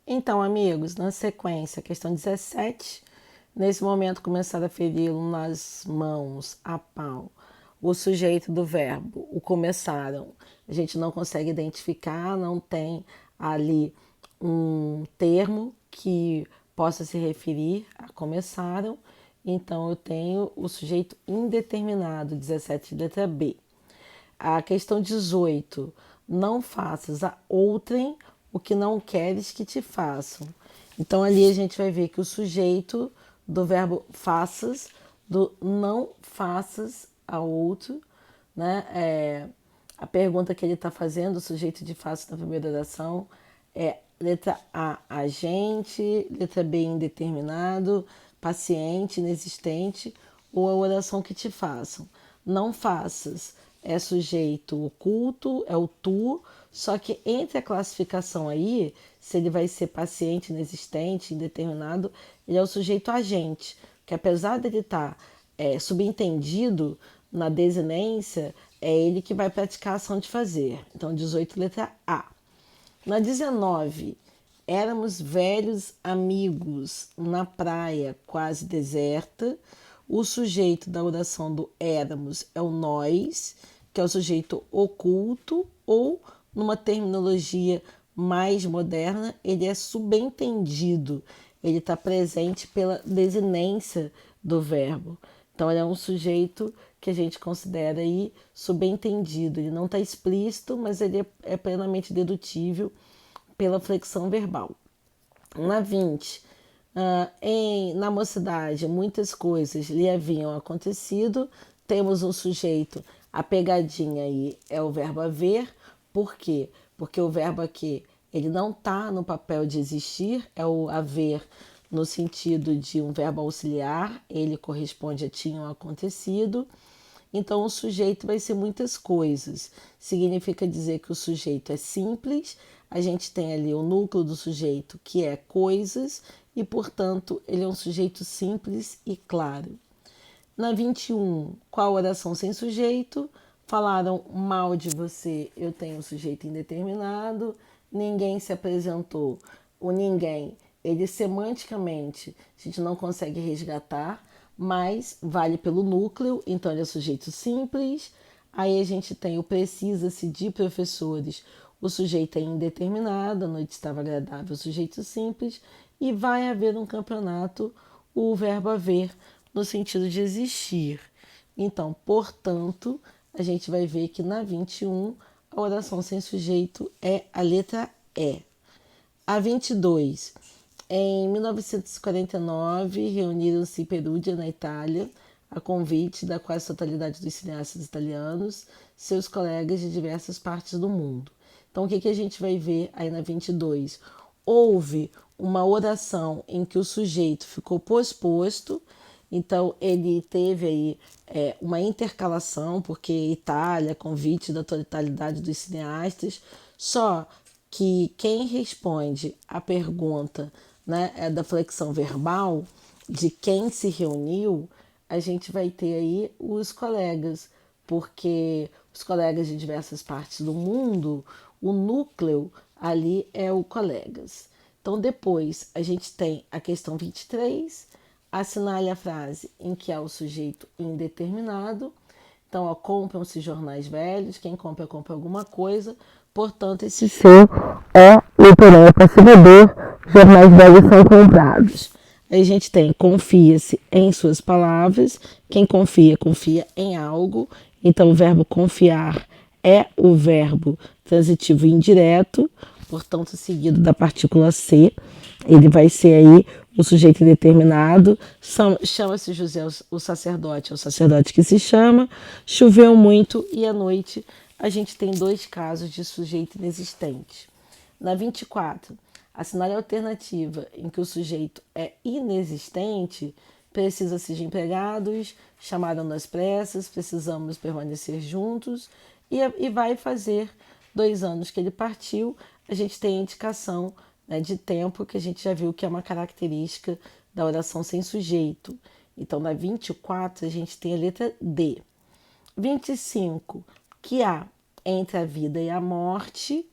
Então, amigos, na sequência, questão 17, nesse momento começar a feri-lo nas mãos, a pau. O sujeito do verbo, o começaram, a gente não consegue identificar, não tem ali um termo que possa se referir a começaram, então eu tenho o sujeito indeterminado, 17, letra B. A questão 18, não faças a outrem o que não queres que te façam. Então ali a gente vai ver que o sujeito do verbo faças, do não faças a outro, né? A pergunta que ele está fazendo, o sujeito de faço na primeira oração, é letra A, agente, letra B, indeterminado, paciente, inexistente, ou a oração que te façam. Não faças é sujeito oculto, é o tu, só que entre a classificação aí, se ele vai ser paciente, inexistente, indeterminado, ele é o sujeito agente, que apesar dele estar subentendido na desinência, é ele que vai praticar a ação de fazer. Então, 18, letra A. Na 19, éramos velhos amigos na praia quase deserta. O sujeito da oração do éramos é o nós, que é o sujeito oculto, ou, numa terminologia mais moderna, ele é subentendido. Ele está presente pela desinência do verbo. Então, ele é um sujeito que a gente considera aí subentendido. Ele não está explícito, mas ele é plenamente dedutível pela flexão verbal. Na 20, na mocidade, muitas coisas lhe haviam acontecido. Temos um sujeito, a pegadinha aí é o verbo haver. Por quê? Porque o verbo aqui ele não está no papel de existir, é o haver no sentido de um verbo auxiliar, ele corresponde a tinham acontecido. Então, o sujeito vai ser muitas coisas. Significa dizer que o sujeito é simples, a gente tem ali o núcleo do sujeito, que é coisas, e, portanto, ele é um sujeito simples e claro. Na 21, qual oração sem sujeito? Falaram mal de você, eu tenho um sujeito indeterminado, ninguém se apresentou. O ninguém, ele semanticamente, a gente não consegue resgatar, mas vale pelo núcleo, então ele é sujeito simples. Aí a gente tem o precisa-se de professores, o sujeito é indeterminado, a noite estava agradável, o sujeito simples, e vai haver um campeonato, o verbo haver, no sentido de existir. Então, portanto, a gente vai ver que na 21 a oração sem sujeito é a letra E. A 22. Em 1949, reuniram-se em Perugia, na Itália, a convite da quase totalidade dos cineastas italianos, seus colegas de diversas partes do mundo. Então, o que a gente vai ver aí na 22? Houve uma oração em que o sujeito ficou posposto, então ele teve aí uma intercalação, porque Itália, convite da totalidade dos cineastas, só que quem responde a pergunta, né, é da flexão verbal, de quem se reuniu, a gente vai ter aí os colegas, porque os colegas de diversas partes do mundo, o núcleo ali é o colegas. Então, depois a gente tem a questão 23, assinale a frase em que há o sujeito indeterminado. Então, ó, compram-se jornais velhos, quem compra alguma coisa, portanto, esse ser é literal, é passivador, jornais velhos são comprados. Aí a gente tem confia-se em suas palavras, quem confia, confia em algo, então o verbo confiar é o verbo transitivo indireto, portanto, seguido da partícula C, ele vai ser aí o sujeito indeterminado, chama-se José o sacerdote, é o sacerdote que se chama, choveu muito e à noite a gente tem dois casos de sujeito inexistente. Na 24, assinale a alternativa em que o sujeito é inexistente, precisa-se de empregados, chamaram nas pressas, precisamos permanecer juntos, e vai fazer 2 anos que ele partiu, a gente tem a indicação, né, de tempo, que a gente já viu que é uma característica da oração sem sujeito. Então, na 24, a gente tem a letra D. 25, que há entre a vida e a morte.